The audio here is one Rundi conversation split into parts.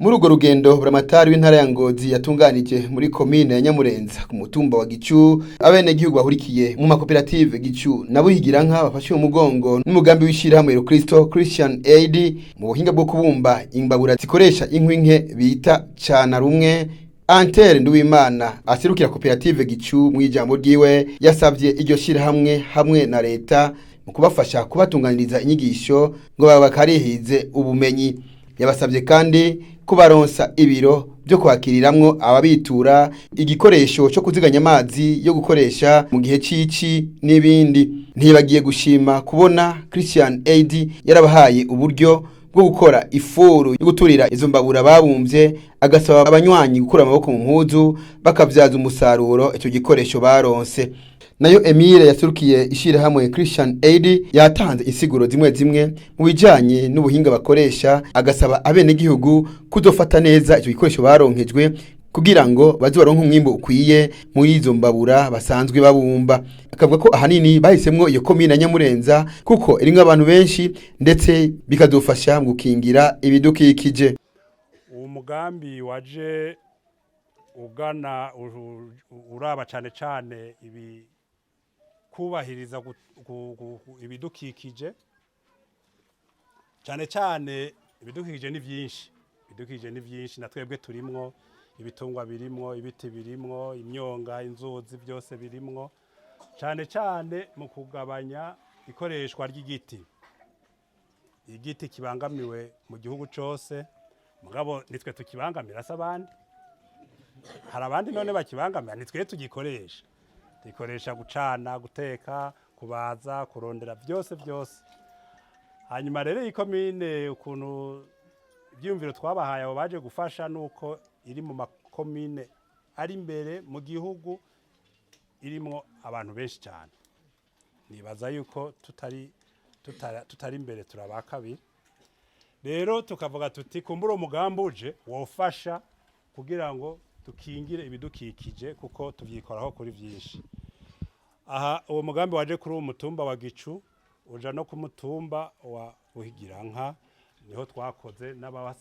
Muri urwo rugendo buramatari w'intara ya Ngozi yatunganije muri komine ya Nyamurenza ku mutumba wa Gicu abenegihugu bahurikiye mu makoperative Gicu na Buhigiranka bafashe umugongo n'umugambi w'ishirahamwe Kristo Christian Aid mu buhinga bwo kubumba imbabura zikoresha inkwi nke bita cana rumwe. Antere Nduwimana aserukira koperative Gicu mu ijambo ryiwe yasavye iryo shirahamwe hamwe na leta mu kubafasha kubatunganiriza inyigisho ngo babakarihize ubumenyi. Yabasabye kandi kubaronsa ibiro byo kwakiriramwo ababitura, igikoresho cyo kuziganya amazi yo gukoresha mu gihe cici n'ibindi. Ntibagiye gushima kubona Christian Aid yarabahaye uburyo bwo gukora ifuru yo guturira izo mbabura babumvye, agasaba abanywanyi gukura amaboko mu mpuzu bakavyaza umusaruro ico gikoresho baronse. Nayo Emile yasurukiye ishirahamwe Christian Aid yatanze insiguro zimwe mu bijanye n'ubuhinga bakoresha, agasaba abenegihugu kuzofata neza ico gikoresho baronkejwe kugira ngo baze baronke umwimbo ukwiye muri izo mbabura basanzwe babumba. Akavuga ko ahanini bahisemwo iyo komine Nyamurenza kuko irimwo abantu benshi ndetse bikazofasha mu gukingira ibidukikije. Uwo mugambi waje ugana uraba cane ibi kubahiriza ibidukikije cyane ibidukikije ni byinshi na twebwe turimwo, ibitungwa birimwo, ibiti birimwo, imyonga, inzuzi byose birimwo, cyane mu kugabanya ikoreshwa ry'igiti. Igiti kibangamiwe mu gihugu cyose, mugabo nitwe tukibangamira s'abandi, hari abandi none bakibangamira, nitwe tugikoresha gucana, guteka, kubaza, kurondera byose. Hanyuma rero iyi komine ukuntu ibyumviro twabahaye abo baje gufasha nuko iri mu makomine ari imbere mu gihugu irimo abantu benshi cyane. Nibaza yuko tutari imbere turaba kabiri. Rero tukavuga tuti kumbura umugambi uje wofasha kugira ngo tukingire ibidukikije kuko tuvyikoraho kuri byinshi. Aha uwo mugambi waje kuri uwo mutumba wa Gicu uja no ku mutumba wa Buhigiranka, niho twakoze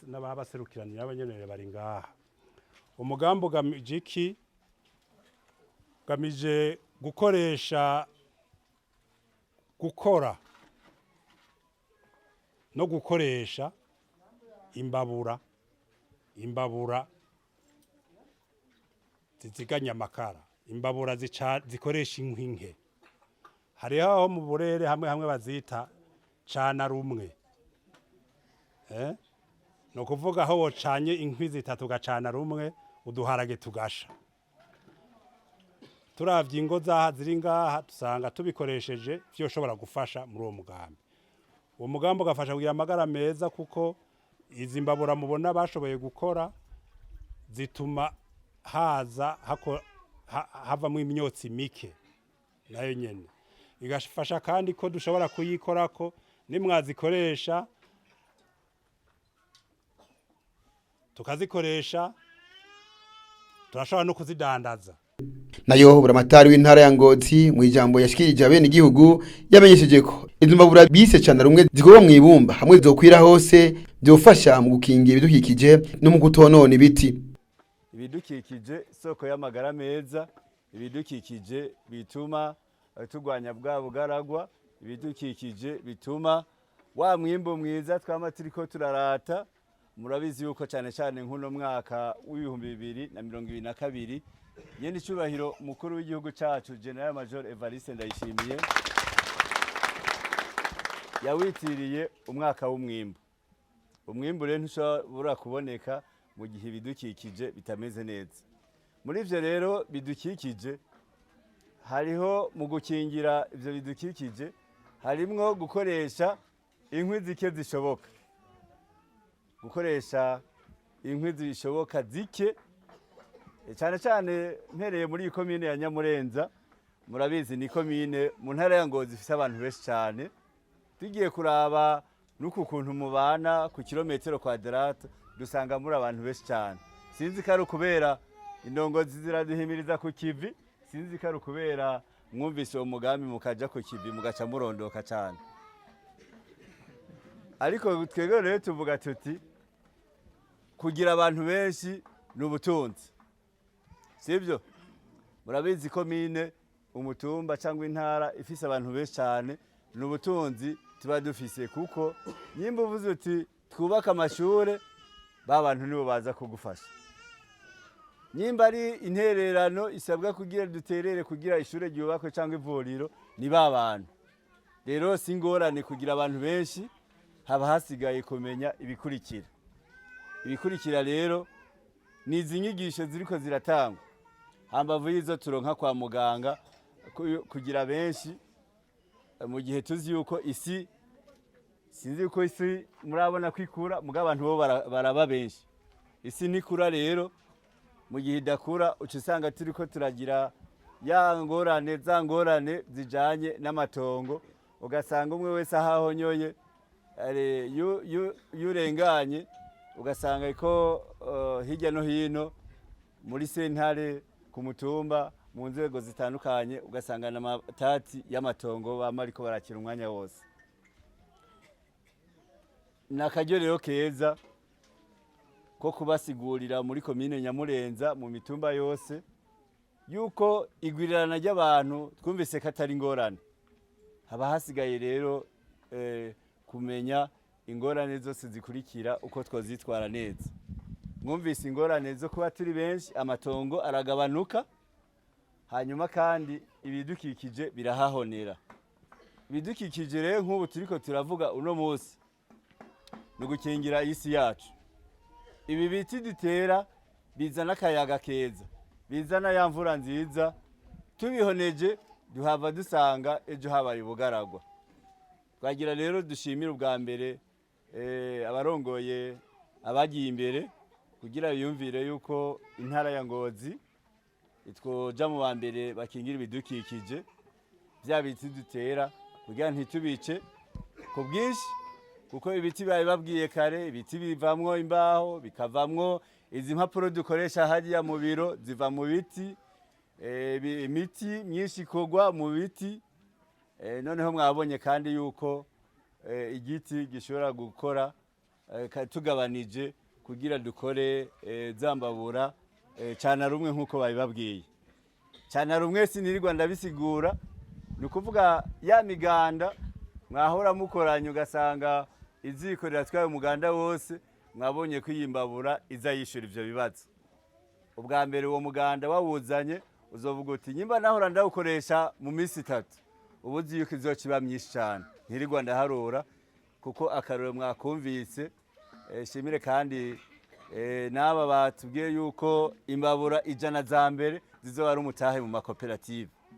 n'ababaserukiranira n'abanyenerere bari ngaha. Umugambi ugamije iki? Ugamije gukora no gukoresha imbabura ziziganya amakara, imbabura zikoresha inkwi nke. Hariho aho mu burere hamwe bazita cana rumwe. No kuvuga aho wocanye inkwi zitatu gacana rumwe uduharage tugasha. Turavye ingo zaha ziri ngaha dusanga tubikoresheje vyoshobora gufasha muri uwo mugambi. Uwo mugambi ugafasha kugira amagara meza kuko izi mbabura mubona bashoboye gukora zituma havamwo imyotsi mike nayo nyene. Igafasha kandi ko dushobora kuyikorako nimwazikoresha tukazikoresha turashobora no kuzidandaza. Nayo buramatari w'intara ya Ngozi mu ijambo yashikirije abenegihugu yamenyesheje ko izo mbabura bise cana rumwe zikorwa mu ibumba hamwe zokwira hose byofasha mu gukingira ibidukikije no mu gutonona ibiti. Ibidukikije soko y'amagara meza, ibidukikije bituma tugwanya bwa bugaragwa, ibidukikije bituma wa mwimbo mwiza twamatiriko turarata. Murabizi yuko cyane nkuno mwaka w'2022 nyene icubahiro mukuru w'igihugu cacu General Major Evariste Ndayishimiye yawitiriye umwaka w'umwimbo. Umwimbo rero ntushobora kuboneka mu gihe ibidukikije bitameze neza. Muri ivyo rero bidukikije hariho mu gukingira ivyo bidukikije harimwo gukoresha inkwi zike zishoboka. Gukoresha inkwi zishoboka zike cyane mpereye muri komine ya Nyamurenza. Murabizi ni komine mu ntara ya Ngozi ifise abantu benshi cyane. Tugiye kuraba nuko kuntu mubana ku kilometero kwadrate dusanga muri abantu benshi cyane. Sinzi ko ari kubera indongozi ziraduhimiriza ku kivi, sinzi ko ari kubera mwumvise uwo mugambi mukaja ku kivi mugaca murondoka cyane. Ariko twebwe rero tuvuga tuti kugira abantu benshi ni ubutunzi, sibyo? Murabizi komine, umutumba cyangwa intara ifise abantu benshi cyane, ni ubutunzi tuba dufise, kuko nyimba uvuze uti twubaka amashure, ba bantu nibo baza kugufasha. Nyimba ari intererano isabwa kugira duterere kugira ishure ryubakwe cyangwa ivuriro, ni ba bantu. Rero singorane kugira abantu benshi, haba hasigaye kumenya ibikurikira. Ibikurikira rero ni izi nyigisho ziriko ziratangwa, hambavu y'izo turonka kwa muganga kugira benshi, mu gihe tuzi yuko isi, sinzi yuko isi murabona kwikura, muga abantu bo baraba benshi. Isi nikura rero, mu gihe idakura uca usanga turiko turagira ya ngorane, za ngorane zijanye n'amatongo, ugasanga umwe wese ahahonyoye, yurenganye, ugasanga ko hirya no hino muri sentare, ku mutumba, mu nzego zitandukanye, ugasanga n'amatati y'amatongo bama ariko barakira umwanya wose. Nakaryo rero keza ko kubasigurira muri komine Nyamurenza mu mitumba yose yuko igwirirana ry'abantu twumvise ko atari ingorane. Haba hasigaye rero kumenya ingorane zose zikurikira uko twozitwara neza. Mwumvise ingorane zo kuba turi benshi, amatongo aragabanuka, hanyuma kandi ibidukikije birahahonera. Ibidukikije rero nk'ubu turiko turavuga uno munsi no gukingira isi yacu. Ibi biti dutera bizana akayaga keza, bizana ya mvura nziza, tubihoneje duhava dusanga ejo habaye ubugaragwa. Twagira rero dushimira ubwa mbere abarongoye abagiye imbere kugira yumvire yuko intara ya Ngozi itwoja mu bambere bakingira ibidukikije, bya biti dutera kugira ntitubice ku bwinshi, kuko ibiti bari babwiye kare, ibiti bivamwo imbaho, bikavamwo izi mpapuro dukoresha hariya mu biro, ziva mu biti, imiti myinshi ikorwa mu biti. Noneho mwabonye kandi yuko igiti gishobora gukora tugabanije kugira dukore zambabura cyane rumwe nk'uko bari babwiye. Cyane rumwe sinirirwa ndabisigura, ni ukuvuga ya miganda mwahora mukoranye ugasanga iziko riratwaye umuganda wose, mwabonye ko iyi mbabura iza yishura ivyo bibazo. Ubwa mbere uwo muganda wawuzanye uzovuga uti nyimba nahora ndawukoresha mu minsi 3, ubu uzi yuko izokiba myinshi cyane, ntirirwa ndaharura, kuko akarore mwakumvise. Shimire kandi n'aba batubwiye yuko imbabura 100 za mbere zizoba ari umutahe mu makoperative.